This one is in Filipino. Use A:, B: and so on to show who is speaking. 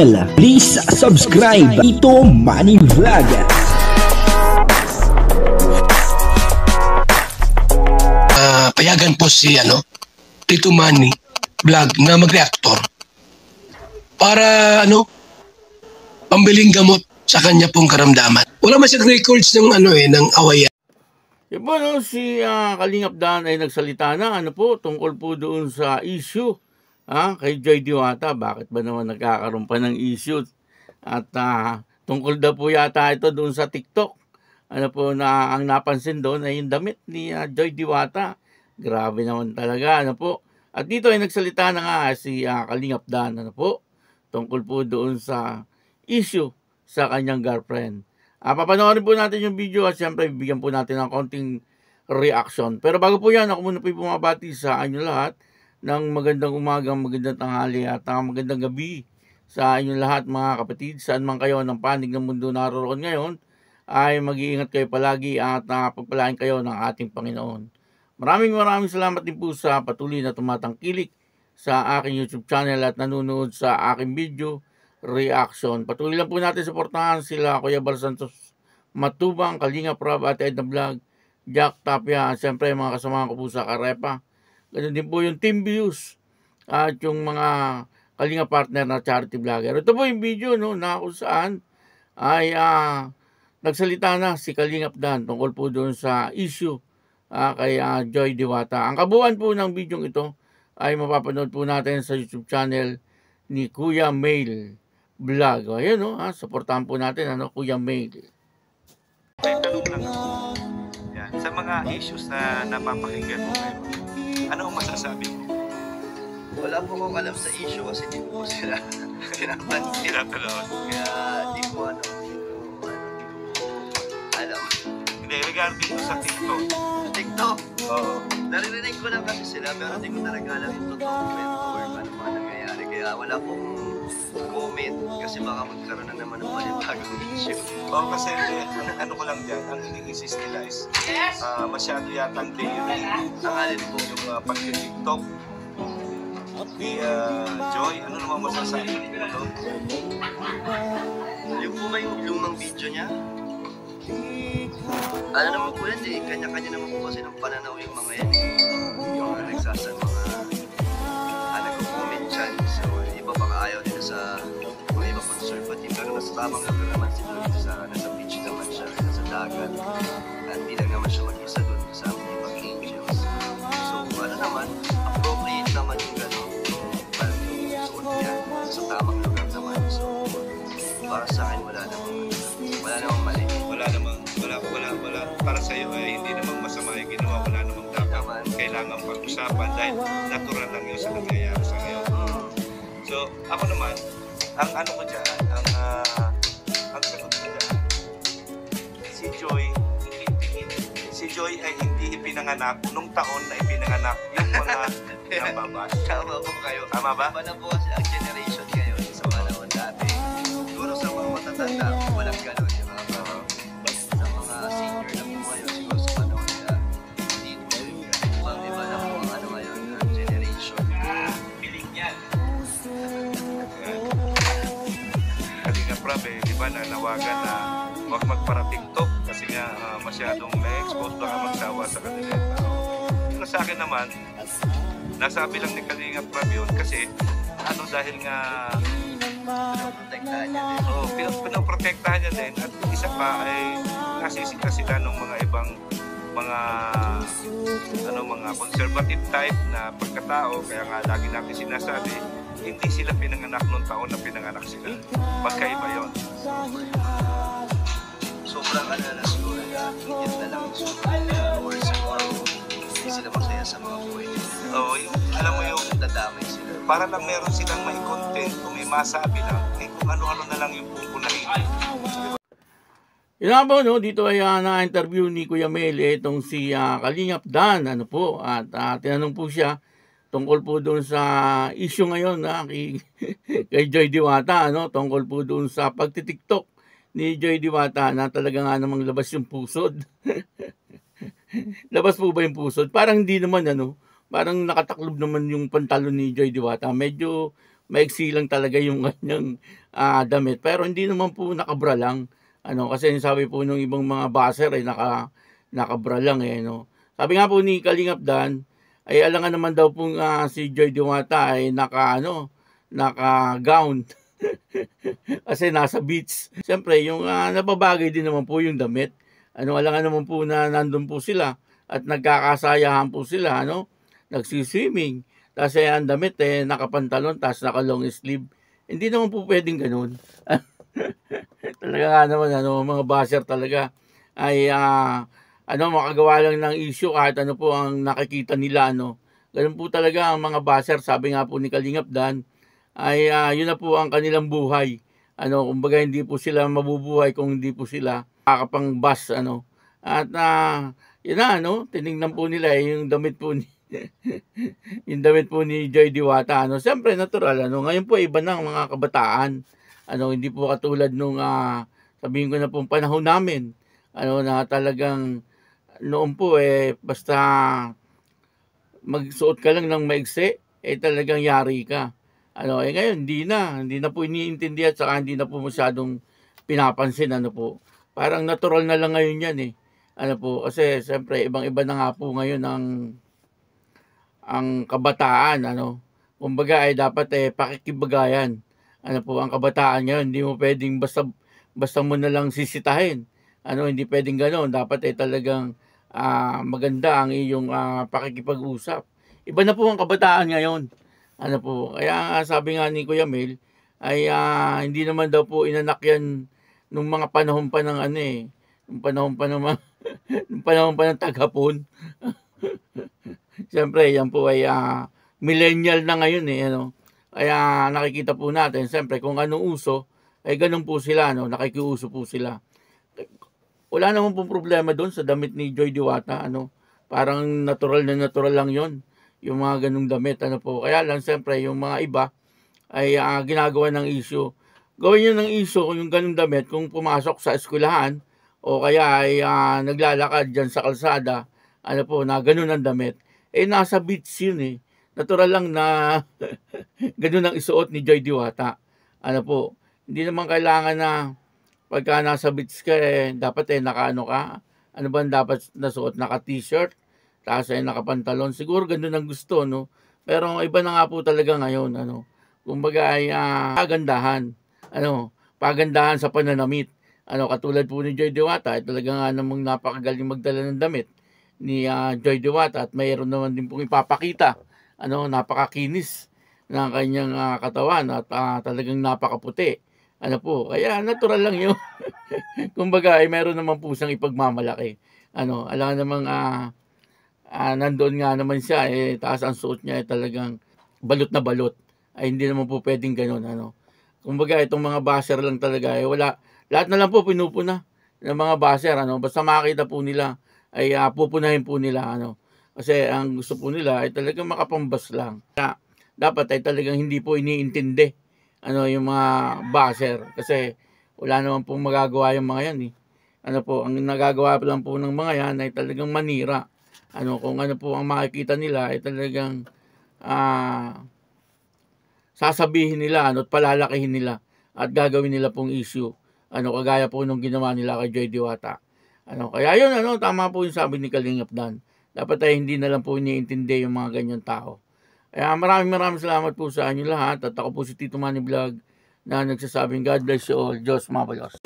A: Please subscribe Ito Money Vlog.
B: Payagan po si Tito Manny Vlog na mag-reactor para pambiling gamot sa kanya pong karamdaman. Wala man siyang records ng ng awayan.
C: Yung po si Kalingap Dan ay nagsalita na tungkol po doon sa issue kay Joy Diwata. Bakit ba naman nagkakaroon pa ng issue? At tungkol daw po yata ito doon sa TikTok. Na ang napansin doon ay yung damit ni Joy Diwata. Grabe naman talaga, At dito ay nagsalita na nga si Kalingap Dan, tungkol po doon sa issue sa kanyang girlfriend. Papanoorin po natin yung video at siyempre bibigyan po natin ng konting reaction. Pero bago po yan, ako muna po bumabati sa inyo lahat ng magandang umaga, magandang tanghali at magandang gabi sa inyong lahat mga kapatid. Saan man kayo ng panig ng mundo naroon ngayon, ay mag-iingat kayo palagi at pagpalain kayo ng ating Panginoon. Maraming salamat din po sa patuloy na tumatangkilik sa aking YouTube channel at nanonood sa aking video reaction. Patuloy lang po natin suportahan sila Kuya Bal Santos Matubang, Kalingap Rob at Edna Vlog, Jack Tapia at siyempre mga kasamahan ko po sa Karepa. Ganun din po yung Team Views at yung mga Kalingap partner na charity vlogger. Ito po yung video na kung saan ay nagsalita na si Kalingap Dan tungkol po doon sa issue kay Joy Diwata. Ang kabuuan po ng video ito ay mapapanood po natin sa YouTube channel ni Kuya Mail Vlog. Ayun supportahan po natin Kuya Mail.
D: May tanong lang ako. Yan. Sa mga issues na napapakinggan mo ngayon, ano ang masasabi mo?
E: Wala po akong alam sa issue kasi hindi po sila pinapansin. Kaya di po alam.
D: Hindi, regarding sa TikTok.
E: TikTok?
D: Oo.
E: Naririnig ko lang kasi sila pero hindi ko talaga alam yung totoong kwento or ano pa nangyayari. Kaya wala pong comment kasi baka magkaroon na naman ng panibagong issue.
D: Oo, kasi ano ko lang dyan, ang ini-insist nila is masyado yatang daily.
E: Ang alin po?
D: Yung pag-TikTok. Joy, ano naman masasabi mo doon?
E: Yung po ba yung lumang video niya? Ano naman po yan kanya-kanya naman po kasi ng pananaw yung mga yan. Yung nagsasan mga nag-comment dyan. So, iba baka ayaw nila sa mga iba conservative. Pero nasa tamang lugar naman si Joy. Nasa beach naman siya, nasa dagat. At hindi lang naman siya mag-isa doon kasama ng ibang angels. So, naman, appropriate naman yung gano'n. Yung suot niya sa tamang lugar naman. So, para sa akin wala namang mali.
D: Wala. Para sa iyo ay hindi namang masama yung ginawa, wala namang dapat kailangan pag-usapan dahil natural lang yun sa nangyayari sa ngayon. So, ako naman, ang ko dyan, ang sagot ko dyan, si Joy ay hindi ipinanganak nung taon na ipinanganak yung mga nababas.
E: Tama po kayo.
D: Tama ba?
E: Iba na po kasi ang generation ngayon sa panahon dati. Siguro sa mga matatanda, walang gano'n yung mga sa mga senior na po ngayon, siguro sa panahon nila, hindi po yung ibang iba na po ang ngayon na generation.
D: Piling yan. Kalingap Rob, di ba nanawagan na huwag magpara-TikTok kasi nga masyadong na-expose baka magsawa sa kanila. Pero sa akin naman, nasabi lang ni Kalingap Rob yun kasi dahil nga
E: Pinoprotektahan niya din.
D: Oo, pinoprotektahan niya din at isa pa ay nasisita sila ng mga ibang mga conservative type na pagkatao kaya nga lagi natin sinasabi hindi sila pinanganak nung taon na pinanganak sila. Magkaiba yun.
E: Sobrang na siguro na higit na lang or siguro hindi sila masaya sa mga buhay nila.
D: Oo, alam mo yung
E: dadamay sila.
D: para lang meron silang may content kung may masabi lang kung ano-ano na lang yung pupunahin.
C: Yun nga po, dito ay na-interview ni Kuya Mel itong si Kalingap Dan, at tinanong po siya tungkol po doon sa issue ngayon kay Joy Diwata, tungkol po doon sa pagtitiktok ni Joy Diwata na talaga nga namang labas yung pusod. Labas po ba yung pusod? Parang hindi naman, parang nakataklob naman yung pantalon ni Joy Diwata. Medyo maiksi lang talaga yung kanyang damit. Pero hindi naman po nakabra lang. Kasi sabi po nung ibang mga baser ay nakabra lang no. Sabi nga po ni Kalingap Dan, ay alangan naman daw po si Joy Diwata ay naka-gown. Kasi nasa beach. Siyempre, yung nababagay din naman po yung damit. Alangan naman po na nandun po sila at nagkakasayahan po sila, nagsiswimming. Tapos ang damit nakapantalon, tapos naka-long sleeve. Hindi naman po pwedeng ganun. Talaga nga naman, mga basher talaga ay makagawa lang ng issue kahit ano po ang nakikita nila, Ganun po talaga ang mga basher, sabi nga po ni Kalingap Dan, ay yun na po ang kanilang buhay. Kumbaga hindi po sila mabubuhay kung hindi po sila kakapang-bus, At yun na, tinignan po nila yung damit po ni yung damit po ni Joy Diwata, Siyempre natural, Ngayon po iba na ang mga kabataan. Hindi po katulad nung sabihin ko na pong panahon namin, na talagang noon po basta magsuot ka lang ng maigsi, talagang yari ka. Ngayon hindi na po iniintindi at saka hindi na po masyadong pinapansin, po. Parang natural na lang ngayon yan kasi siyempre ibang-iba na nga po ngayon ang kabataan, Kumbaga ay dapat pakikibagayan. Ang kabataan ngayon, hindi mo pwedeng basta mo na lang sisitahin. Hindi pwedeng ganoon. Dapat talagang maganda ang iyong pakikipag-usap. Iba na po ang kabataan ngayon. Kaya sabi nga ni Kuya Mel, ay hindi naman daw po inanak yan nung mga panahon pa ng nung panahon pa ng nung panahon pa ng taghapon. Siyempre, yan po ay millennial na ngayon Kaya nakikita po natin, siyempre, kung anong uso, ay ganun po sila, nakikiuso po sila. Wala naman po problema doon sa damit ni Joy Diwata, Parang natural na natural lang yon yung mga ganung damit, po. Kaya lang, siyempre, yung mga iba ay ginagawa ng issue. Gawin nyo ng issue yung ganung damit kung pumasok sa eskwelahan o kaya ay naglalakad dyan sa kalsada, po, na ganun ang damit. Nasa beach yun Natural lang na ganun ang isuot ni Joy Diwata. Po, hindi naman kailangan na pagka nasa beach ka, dapat naka-ano ka. Ano ba dapat nasuot? Naka-t-shirt, tapos naka-pantalon. Siguro ganun ang gusto, Pero iba na nga po talaga ngayon, Kumbaga ay pagandahan. Pagandahan sa pananamit. Katulad po ni Joy Diwata, talaga nga namang napakagaling magdala ng damit ni Joy Diwata at mayroon naman din pong ipapakita. Napakakinis ng kanyang katawan at talagang napakaputi. Po, kaya natural lang yun. Kumbaga ay meron naman po siyang ipagmamalaki. Alam namang nandoon nga naman siya taas ang suot niya talagang balot na balot. Hindi naman po pwedeng ganoon Kumbaga itong mga basher lang talaga wala, lahat na lang po pinupuna ng mga basher basta makita po nila ay pupunahin po nila kasi ang gusto po nila ay talagang makapambas lang. Kaya dapat ay talagang hindi po iniintindi yung mga basher kasi wala naman pong magagawa yung mga yan po, ang nagagawa lang po ng mga yan ay talagang manira. Kung ano po ang makikita nila ay talagang sasabihin nila at palalakihin nila at gagawin nila pong issue. Kagaya po nung ginawa nila kay Joy Diwata. Kaya yun, tama po yung sabi ni Kalingap Dan. Dapat ay hindi na lang po iniintindi yung mga ganyan tao. Kaya maraming salamat po sa inyo lahat. At ako po si Tito Manny Vlog na nagsasabing God bless you all. Diyos mabalos.